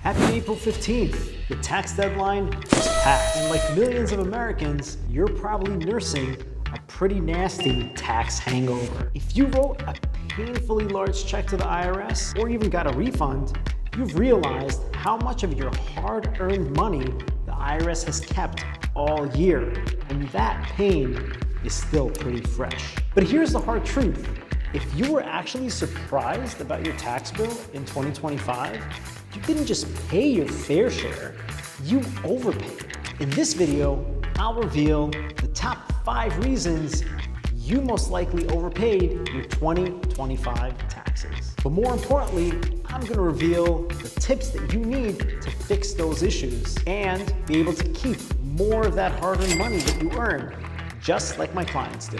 Happy April 15th. The tax deadline is passed. And like millions of Americans, you're probably nursing a pretty nasty tax hangover. If you wrote a painfully large check to the IRS or even got a refund, you've realized how much of your hard-earned money the IRS has kept all year. And that pain is still pretty fresh. But here's the hard truth. If you were actually surprised about your tax bill in 2025, you didn't just pay your fair share, you overpaid. In this video, I'll reveal the top 5 reasons you most likely overpaid your 2025 taxes. But more importantly, I'm gonna reveal the tips that you need to fix those issues and be able to keep more of that hard-earned money that you earn, just like my clients do.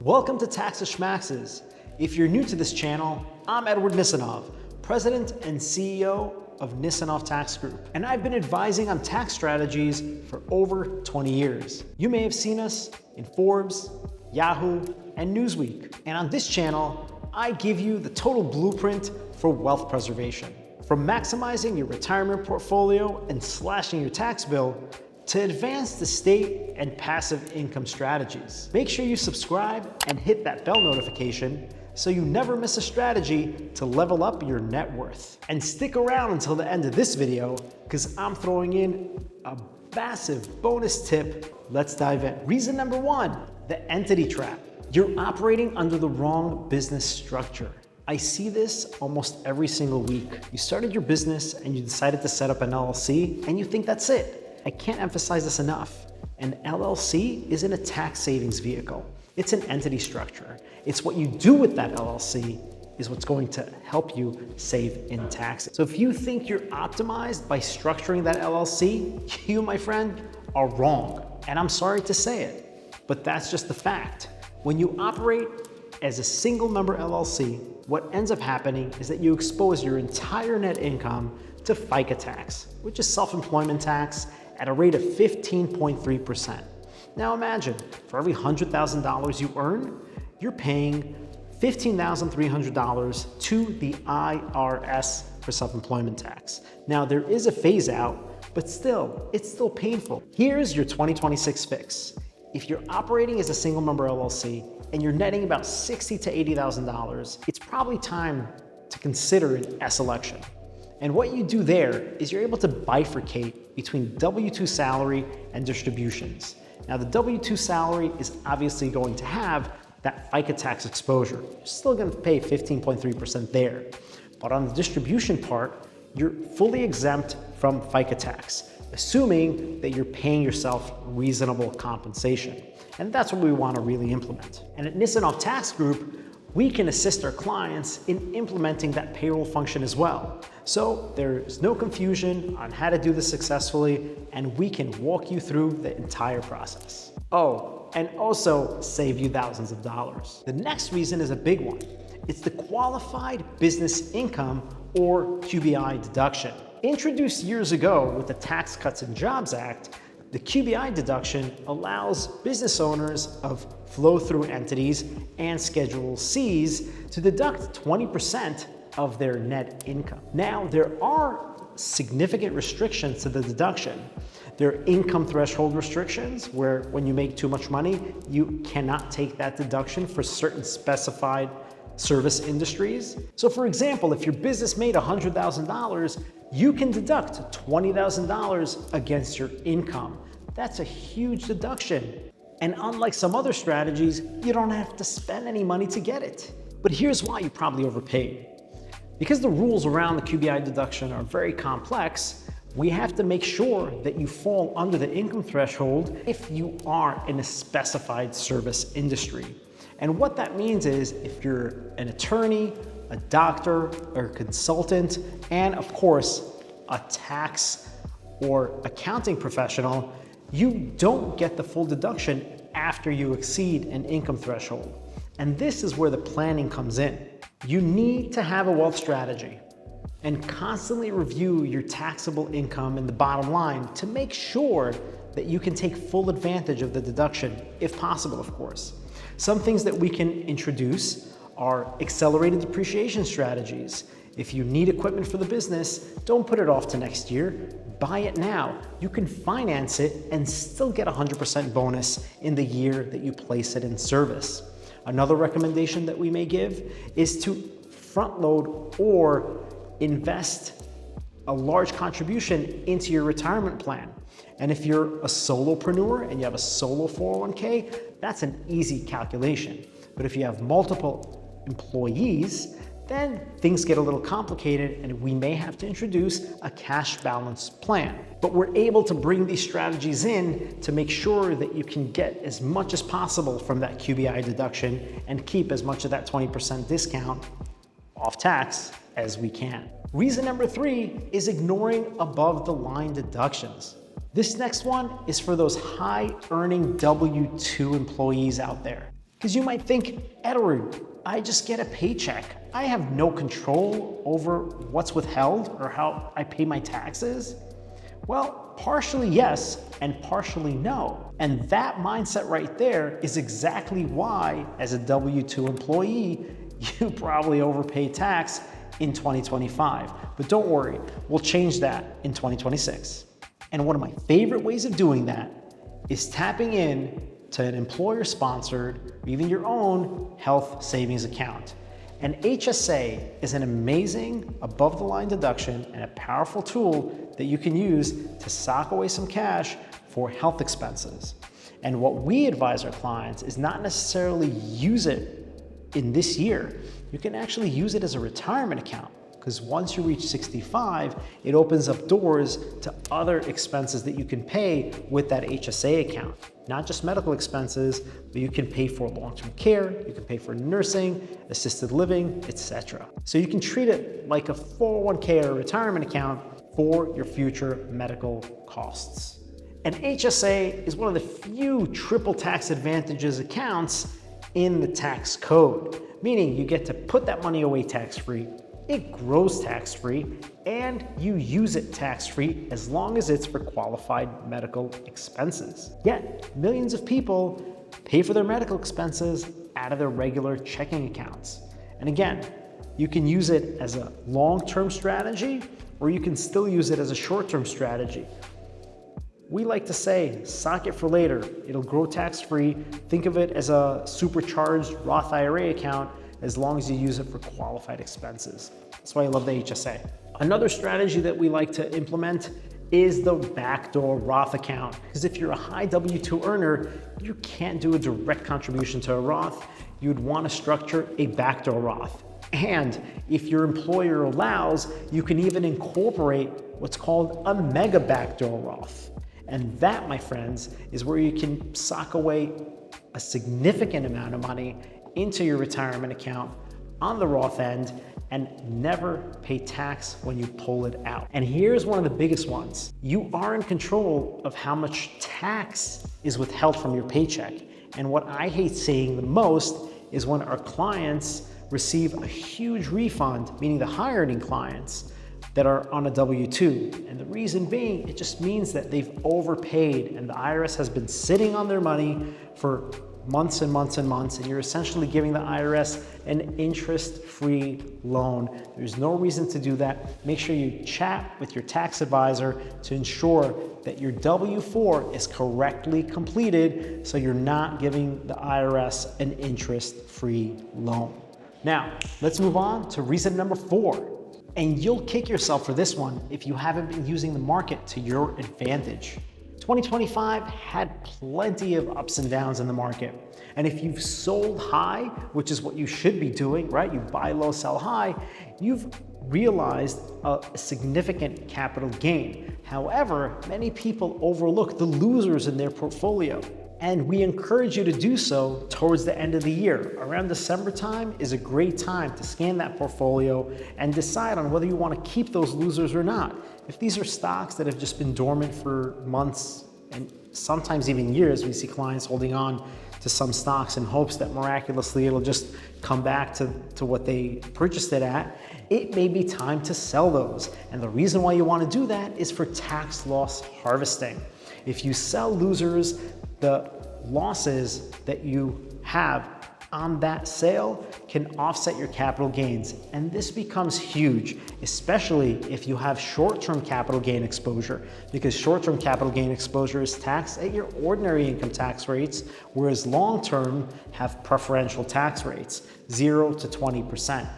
Welcome to Taxes Shmaxes. If you're new to this channel, I'm Edward Nisanov, President and CEO of Nisanov Tax Group, and I've been advising on tax strategies for over 20 years. You may have seen us in Forbes, Yahoo, and Newsweek. And on this channel, I give you the total blueprint for wealth preservation. From maximizing your retirement portfolio and slashing your tax bill, to advanced estate and passive income strategies. Make sure you subscribe and hit that bell notification so you never miss a strategy to level up your net worth. And stick around until the end of this video because I'm throwing in a massive bonus tip. Let's dive in. Reason number 1, the entity trap. You're operating under the wrong business structure. I see this almost every single week. You started your business and you decided to set up an LLC and you think that's it. I can't emphasize this enough. An LLC isn't a tax savings vehicle. It's an entity structure. It's what you do with that LLC is what's going to help you save in taxes. So if you think you're optimized by structuring that LLC, you, my friend, are wrong. And I'm sorry to say it, but that's just the fact. When you operate as a single member LLC, what ends up happening is that you expose your entire net income to FICA tax, which is self-employment tax, at a rate of 15.3%. Now imagine, for every $100,000 you earn, you're paying $15,300 to the IRS for self-employment tax. Now there is a phase out, but still, it's still painful. Here's your 2026 fix. If you're operating as a single member LLC and you're netting about $60,000 to $80,000, it's probably time to consider an S election. And what you do there is you're able to bifurcate between W-2 salary and distributions. Now the W-2 salary is obviously going to have that FICA tax exposure. You're still going to pay 15.3% there. But on the distribution part, you're fully exempt from FICA tax, assuming that you're paying yourself reasonable compensation. And that's what we want to really implement. And at Nisanov Tax Group, we can assist our clients in implementing that payroll function as well. So there's no confusion on how to do this successfully, and we can walk you through the entire process. Oh, and also save you thousands of dollars. The next reason is a big one. It's the qualified business income, or QBI deduction. Introduced years ago with the Tax Cuts and Jobs Act, the QBI deduction allows business owners of flow-through entities and Schedule Cs to deduct 20% of their net income. Now, there are significant restrictions to the deduction. There are income threshold restrictions where when you make too much money, you cannot take that deduction for certain specified service industries. So for example, if your business made $100,000, you can deduct $20,000 against your income. That's a huge deduction. And unlike some other strategies, you don't have to spend any money to get it. But here's why you probably overpaid. Because the rules around the QBI deduction are very complex, we have to make sure that you fall under the income threshold if you are in a specified service industry. And what that means is if you're an attorney, a doctor, or a consultant, and of course, a tax or accounting professional, you don't get the full deduction after you exceed an income threshold. And this is where the planning comes in. You need to have a wealth strategy and constantly review your taxable income and the bottom line to make sure that you can take full advantage of the deduction, if possible, of course. Some things that we can introduce are accelerated depreciation strategies. If you need equipment for the business, don't put it off to next year. Buy it now. You can finance it and still get 100% bonus in the year that you place it in service. Another recommendation that we may give is to front load or invest a large contribution into your retirement plan. And if you're a solopreneur and you have a solo 401k, that's an easy calculation. But if you have multiple employees, then things get a little complicated and we may have to introduce a cash balance plan. But we're able to bring these strategies in to make sure that you can get as much as possible from that QBI deduction and keep as much of that 20% discount off tax as we can. Reason number 3 is ignoring above the line deductions. This next one is for those high earning W-2 employees out there. Because you might think, Edward, I just get a paycheck. I have no control over what's withheld or how I pay my taxes. Well, partially yes and partially no. And that mindset right there is exactly why, as a W-2 employee, you probably overpay tax in 2025. But don't worry, we'll change that in 2026. And one of my favorite ways of doing that is tapping in to an employer-sponsored or even your own health savings account. An HSA is an amazing above-the-line deduction and a powerful tool that you can use to sock away some cash for health expenses. And what we advise our clients is not necessarily use it in this year. You can actually use it as a retirement account, because once you reach 65, it opens up doors to other expenses that you can pay with that HSA account. Not just medical expenses, but you can pay for long-term care, you can pay for nursing, assisted living, etc. So you can treat it like a 401k or a retirement account for your future medical costs. An HSA is one of the few triple tax advantages accounts in the tax code, meaning you get to put that money away tax-free, it grows tax-free, and you use it tax-free as long as it's for qualified medical expenses. Yet, millions of people pay for their medical expenses out of their regular checking accounts. And again, you can use it as a long-term strategy, or you can still use it as a short-term strategy. We like to say, sock it for later. It'll grow tax-free. Think of it as a supercharged Roth IRA account as long as you use it for qualified expenses. That's why I love the HSA. Another strategy that we like to implement is the backdoor Roth account. Because if you're a high W-2 earner, you can't do a direct contribution to a Roth. You'd want to structure a backdoor Roth. And if your employer allows, you can even incorporate what's called a mega backdoor Roth. And that, my friends, is where you can sock away a significant amount of money into your retirement account on the Roth end and never pay tax when you pull it out. And here's one of the biggest ones. You are in control of how much tax is withheld from your paycheck. And what I hate seeing the most is when our clients receive a huge refund, meaning the higher earning clients that are on a W-2. And the reason being, it just means that they've overpaid and the IRS has been sitting on their money for months and months and months, and you're essentially giving the IRS an interest-free loan. There's no reason to do that. Make sure you chat with your tax advisor to ensure that your W-4 is correctly completed so you're not giving the IRS an interest-free loan. Now, let's move on to reason number 4. And you'll kick yourself for this one if you haven't been using the market to your advantage. 2025 had plenty of ups and downs in the market. And if you've sold high, which is what you should be doing, right? You buy low, sell high, you've realized a significant capital gain. However, many people overlook the losers in their portfolio. And we encourage you to do so towards the end of the year. Around December time is a great time to scan that portfolio and decide on whether you want to keep those losers or not. If these are stocks that have just been dormant for months and sometimes even years, we see clients holding on to some stocks in hopes that miraculously it'll just come back to what they purchased it at, it may be time to sell those. And the reason why you want to do that is for tax loss harvesting. If you sell losers, the losses that you have on that sale can offset your capital gains. And this becomes huge, especially if you have short-term capital gain exposure, because short-term capital gain exposure is taxed at your ordinary income tax rates, whereas long-term have preferential tax rates, 0 to 20%.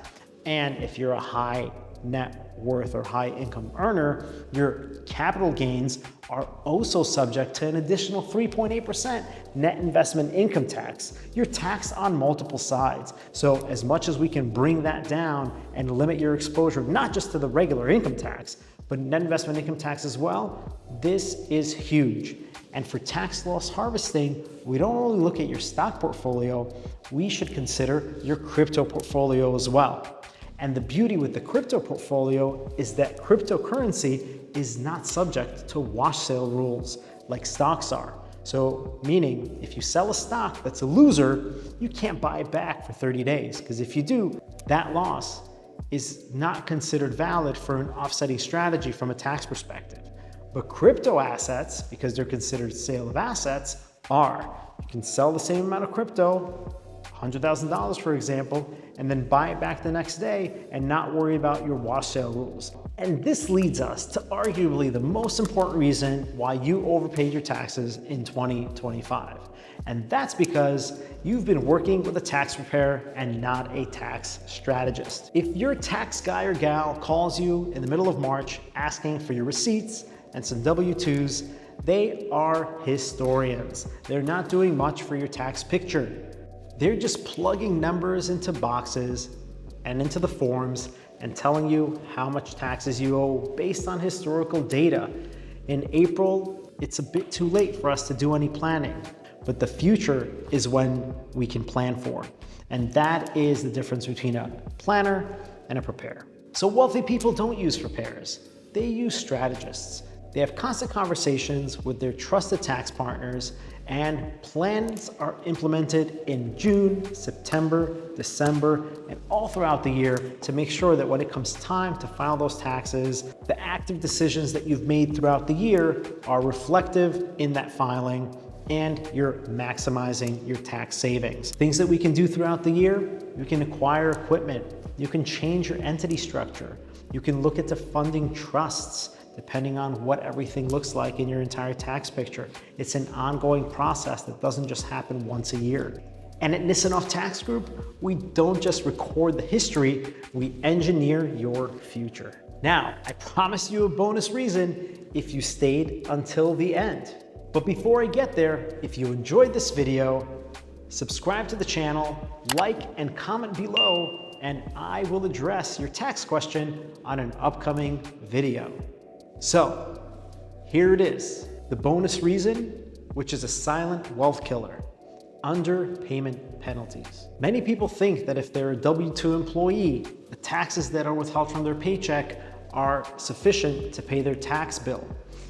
And if you're a high net worth or high income earner, your capital gains are also subject to an additional 3.8% net investment income tax. You're taxed on multiple sides. So as much as we can bring that down and limit your exposure, not just to the regular income tax, but net investment income tax as well, this is huge. And for tax loss harvesting, we don't only look at your stock portfolio, we should consider your crypto portfolio as well. And the beauty with the crypto portfolio is that cryptocurrency is not subject to wash sale rules like stocks are. So meaning if you sell a stock that's a loser, you can't buy it back for 30 days. Because if you do, that loss is not considered valid for an offsetting strategy from a tax perspective. But crypto assets, because they're considered sale of assets, are. You can sell the same amount of crypto, $100,000 for example, and then buy it back the next day and not worry about your wash sale rules. And this leads us to arguably the most important reason why you overpaid your taxes in 2025. And that's because you've been working with a tax preparer and not a tax strategist. If your tax guy or gal calls you in the middle of March asking for your receipts and some W-2s, they are historians. They're not doing much for your tax picture. They're just plugging numbers into boxes and into the forms and telling you how much taxes you owe based on historical data. In April, it's a bit too late for us to do any planning, but the future is when we can plan for. And that is the difference between a planner and a preparer. So wealthy people don't use preparers, they use strategists. They have constant conversations with their trusted tax partners, and plans are implemented in June, September, December, and all throughout the year to make sure that when it comes time to file those taxes, the active decisions that you've made throughout the year are reflective in that filing, and you're maximizing your tax savings. Things that we can do throughout the year: you can acquire equipment, you can change your entity structure, you can look into funding trusts, depending on what everything looks like in your entire tax picture. It's an ongoing process that doesn't just happen once a year. And at Nisanoff Tax Group, we don't just record the history, we engineer your future. Now, I promise you a bonus reason if you stayed until the end. But before I get there, if you enjoyed this video, subscribe to the channel, like and comment below, and I will address your tax question on an upcoming video. So here it is, the bonus reason, which is a silent wealth killer: underpayment penalties. Many people think that if they're a W-2 employee, the taxes that are withheld from their paycheck are sufficient to pay their tax bill.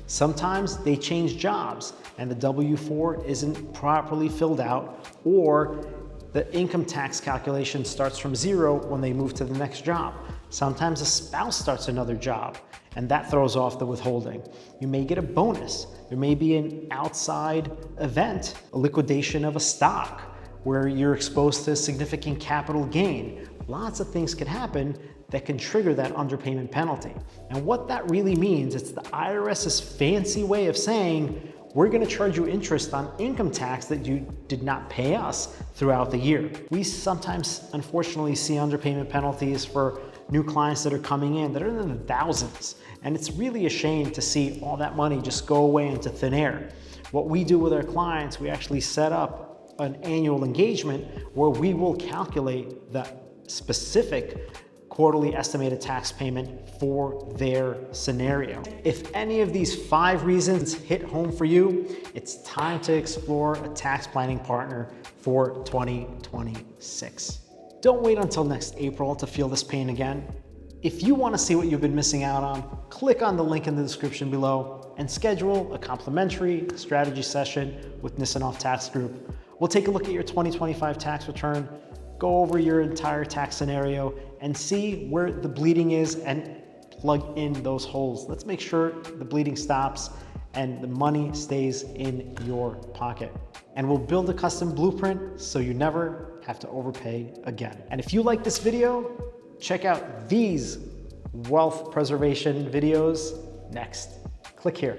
Sometimes they change jobs and the W-4 isn't properly filled out, or the income tax calculation starts from 0 when they move to the next job. Sometimes a spouse starts another job, and that throws off the withholding. You may get a bonus. There may be an outside event, a liquidation of a stock, where you're exposed to significant capital gain. Lots of things could happen that can trigger that underpayment penalty. And what that really means, it's the IRS's fancy way of saying, we're gonna charge you interest on income tax that you did not pay us throughout the year. We sometimes, unfortunately, see underpayment penalties for new clients that are coming in that are in the thousands. And it's really a shame to see all that money just go away into thin air. What we do with our clients, we actually set up an annual engagement where we will calculate the specific quarterly estimated tax payment for their scenario. If any of these 5 reasons hit home for you, it's time to explore a tax planning partner for 2026. Don't wait until next April to feel this pain again. If you want to see what you've been missing out on, click on the link in the description below and schedule a complimentary strategy session with Nisanoff Tax Group. We'll take a look at your 2025 tax return, go over your entire tax scenario, and see where the bleeding is and plug in those holes. Let's make sure the bleeding stops and the money stays in your pocket. And we'll build a custom blueprint so you never have to overpay again. And if you like this video, check out these wealth preservation videos next. Click here.